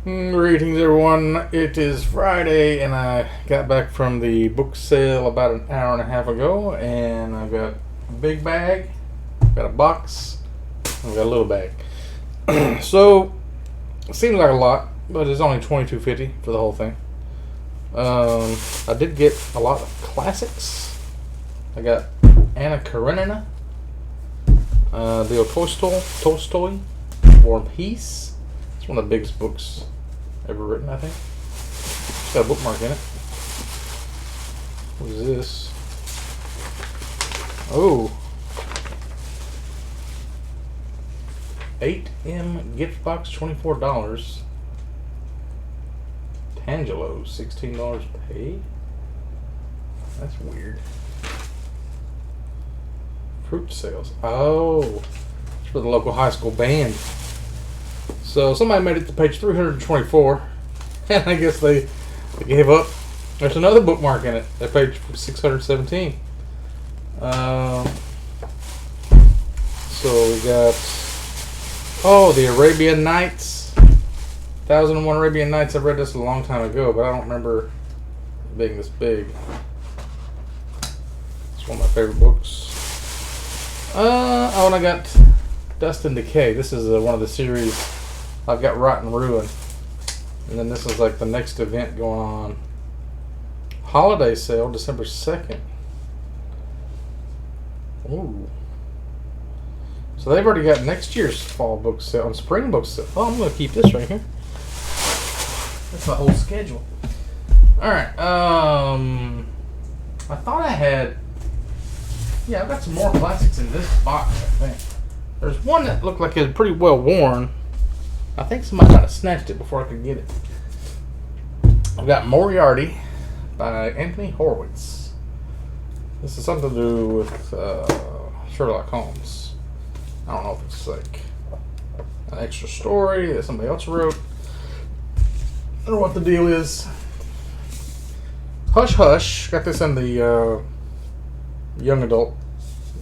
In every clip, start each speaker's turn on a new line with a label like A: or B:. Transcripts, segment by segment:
A: Greetings, everyone. It is Friday, and I got back from the book sale about an hour and a half ago, and I've got a big bag, got a box, and I've got a little bag. So, it seems like a lot, but it's only $22.50 for the whole thing. I did get a lot of classics. I got Anna Karenina, Leo Tolstoy, War and Peace. It's one of the biggest books ever written, I think. It's got a bookmark in it. What is this? Oh. 8M gift box, $24. Tangelos, $16 paid. That's weird. Fruit sales. Oh. It's for the local high school band. So somebody made it to page 324, and I guess they gave up. There's another bookmark in it at page 617. So we got, the Arabian Nights. 1001 Arabian Nights. I read this a long time ago, but I don't remember it being this big. It's one of my favorite books. And I got Dust and Decay. This is one of the series. I've got Rotten Ruin. And then this is like the next event going on. Holiday sale, December 2nd. Ooh. So they've already got next year's fall book sale and spring book sale. Oh, I'm going to keep this right here. That's my whole schedule. Alright. I thought I had... Yeah, I've got some more classics in this box, I think. There's one that looked like it was pretty well worn. I think somebody might have snatched it before I could get it. I've got Moriarty by Anthony Horowitz. This is something to do with Sherlock Holmes. I don't know if it's like an extra story that somebody else wrote. I don't know what the deal is. Hush Hush. Got this in the young adult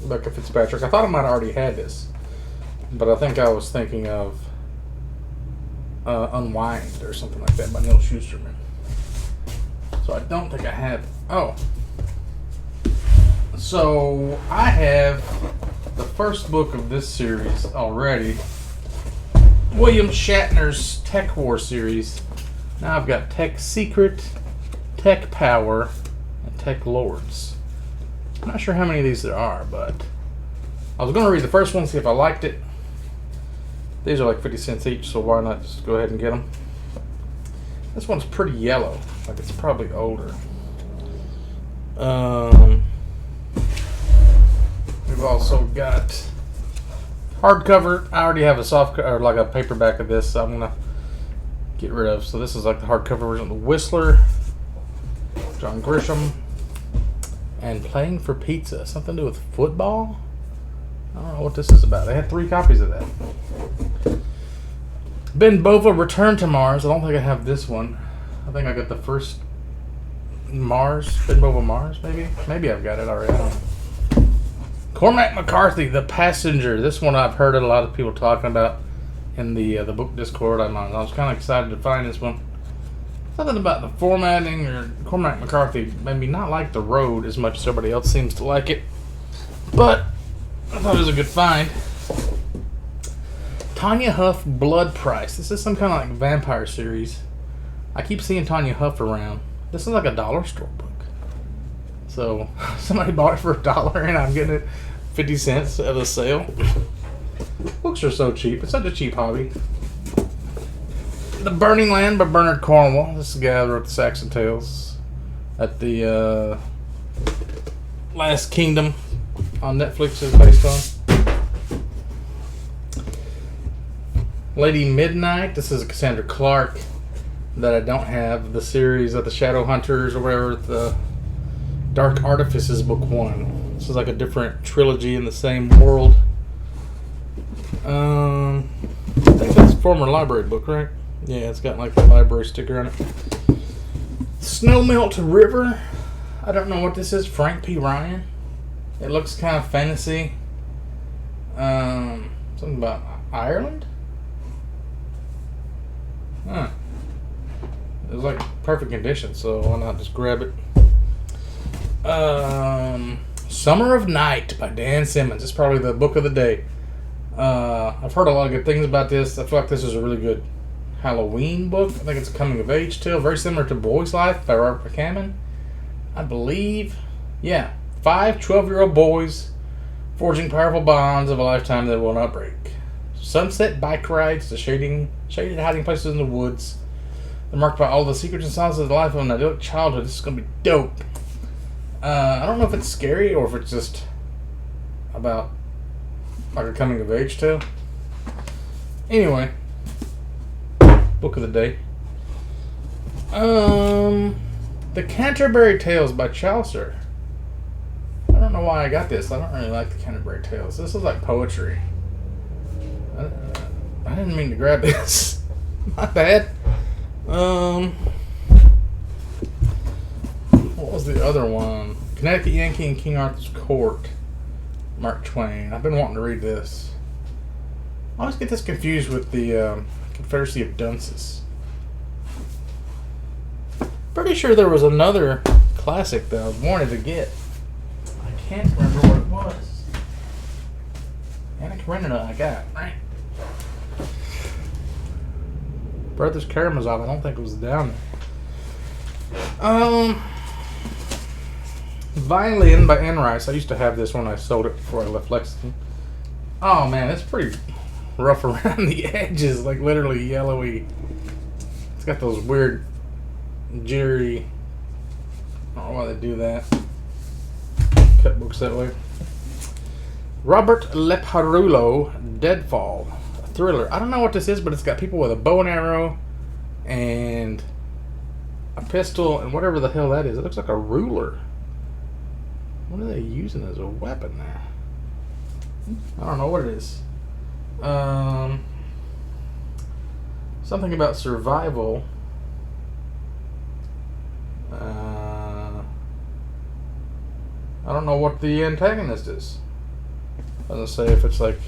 A: Becca Fitzpatrick. I thought I might have already had this, but I think I was thinking of Unwind or something like that by Neil Shusterman. So I don't think I have. Oh. So I have the first book of this series already. William Shatner's Tech War series. Now I've got Tech Secret, Tech Power, and Tech Lords. I'm not sure how many of these there are, but I was going to read the first one, see if I liked it. These are like 50 cents each, so why not just go ahead and get them? This one's pretty yellow, like it's probably older. We've also got hardcover. I already have a soft or like a paperback of this, so I'm gonna get rid of. So this is like the hardcover version of The Whistler, John Grisham, and Playing for Pizza. Something to do with football. I don't know what this is about. They had 3 copies of that. Ben Bova Return to Mars. I don't think I have this one. I think I got the first Mars. Ben Bova Mars, maybe? Maybe I've got it already. I don't know. Cormac McCarthy, The Passenger. This one I've heard a lot of people talking about in the book Discord I'm on. I was kind of excited to find this one. Something about the formatting or Cormac McCarthy made me not like The Road as much as everybody else seems to like it. But I thought it was a good find. Tanya Huff Blood Price. This is some kind of like vampire series. I keep seeing Tanya Huff around. This is like a dollar store book. So somebody bought it for $1 and I'm getting it 50 cents at a sale. Books are so cheap. It's such a cheap hobby. The Burning Land by Bernard Cornwell. This is the guy who wrote the Saxon Tales at the Last Kingdom on Netflix is based on. Lady Midnight. This is a Cassandra Clark that I don't have. The series of the Shadow Hunters or whatever. The Dark Artifices book 1. This is like a different trilogy in the same world. I think that's a former library book, right? Yeah, it's got like the library sticker on it. Snowmelt River. I don't know what this is. Frank P. Ryan. It looks kind of fantasy. Something about Ireland? Huh. It was like perfect condition, so why not just grab it? Summer of Night by Dan Simmons. It's probably the book of the day. I've heard a lot of good things about this. I feel like this is a really good Halloween book. I think it's a coming of age tale, very similar to Boy's Life by Robert McCammon, I believe. Yeah, 5 12-year-old boys forging powerful bonds of a lifetime that will not break. Sunset bike rides to shaded hiding places in the woods. They're marked by all the secrets and signs of the life of an idyllic childhood. This is going to be dope. I don't know if it's scary or if it's just about like a coming of age tale. Anyway, book of the day. The Canterbury Tales by Chaucer. I don't know why I got this. I don't really like the Canterbury Tales. This is like poetry. I didn't mean to grab this. My bad. What was the other one? Connecticut Yankee and King Arthur's Court. Mark Twain. I've been wanting to read this. I always get this confused with the Confederacy of Dunces. Pretty sure there was another classic that I wanted to get. I can't remember what it was. Anna Karenina I got, right? Brothers Karamazov, I don't think it was down there. Violin by Anne Rice. I used to have this when I sold it before I left Lexington. Oh man, it's pretty rough around the edges, like literally yellowy. It's got those weird jittery. I don't know why they do that. Cut books that way. Robert Leparoulo, Deadfall, a thriller. I don't know what this is, but it's got people with a bow and arrow and a pistol and whatever the hell that is. It looks like a ruler. What are they using as a weapon there? I don't know what it is. Something about survival. I don't know what the antagonist is. Doesn't say if it's like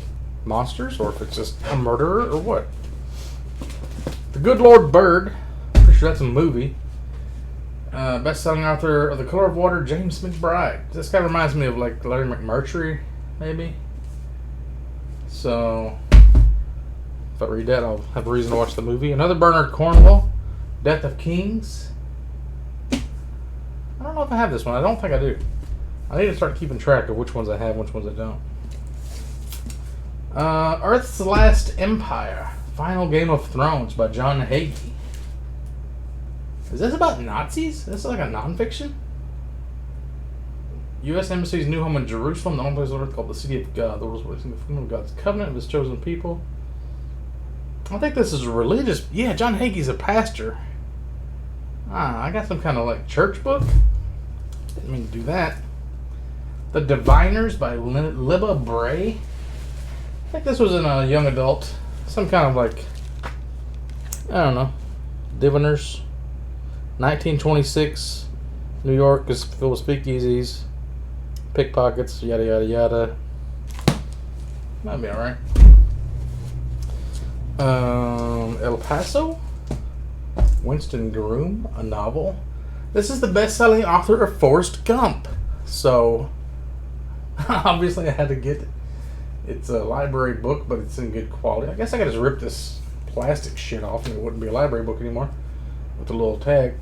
A: monsters or if it's just a murderer or what. The Good Lord Bird. Pretty sure that's a movie. Best-selling author of The Color of Water, James McBride. This guy reminds me of like Larry McMurtry, maybe. So, if I read that, I'll have a reason to watch the movie. Another Bernard Cornwell, Death of Kings. I don't know if I have this one. I don't think I do. I need to start keeping track of which ones I have and which ones I don't. Earth's Last Empire, Final Game of Thrones by John Hagee. Is this about Nazis? This is like a nonfiction? U.S. Embassy's new home in Jerusalem, the only place on earth called the City of God. The world's witnessing the fulfillment of God's covenant of His chosen people. I think this is a religious. Yeah, John Hagee's a pastor. I got some kind of like church book. Didn't mean to do that. The Diviners by Libba Bray. I think this was in a young adult. Some kind of like, I don't know, diviners. 1926, New York is filled with speakeasies, pickpockets, yada yada yada. Might be alright. El Paso, Winston Groom, a novel. This is the best-selling author of Forrest Gump. So, obviously I had to get it. It's a library book, but it's in good quality. I guess I could just rip this plastic shit off and it wouldn't be a library book anymore. With a little tag.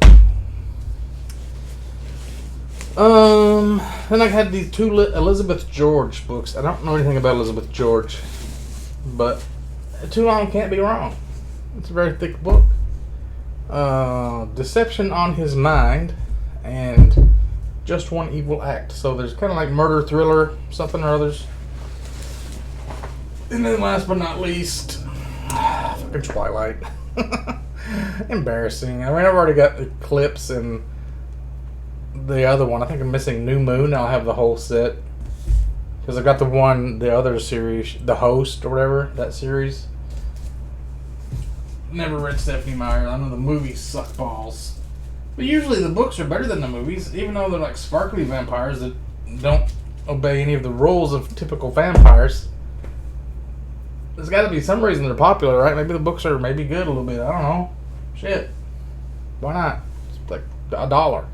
A: Then I had these two Elizabeth George books. I don't know anything about Elizabeth George, but Too Long Can't Be Wrong. It's a very thick book. Deception on His Mind and Just One Evil Act. So there's kind of like murder thriller, something or others. And then last but not least, fucking Twilight. Embarrassing. I mean, I've already got Eclipse and the other one. I think I'm missing New Moon. I'll have the whole set. Because I've got the other series, The Host or whatever, that series. Never read Stephanie Meyer. I know the movies suck balls. But usually the books are better than the movies, even though they're like sparkly vampires that don't obey any of the rules of typical vampires. There's got to be some reason they're popular, right? Maybe the books are maybe good a little bit. I don't know. Shit. Why not? It's like $1.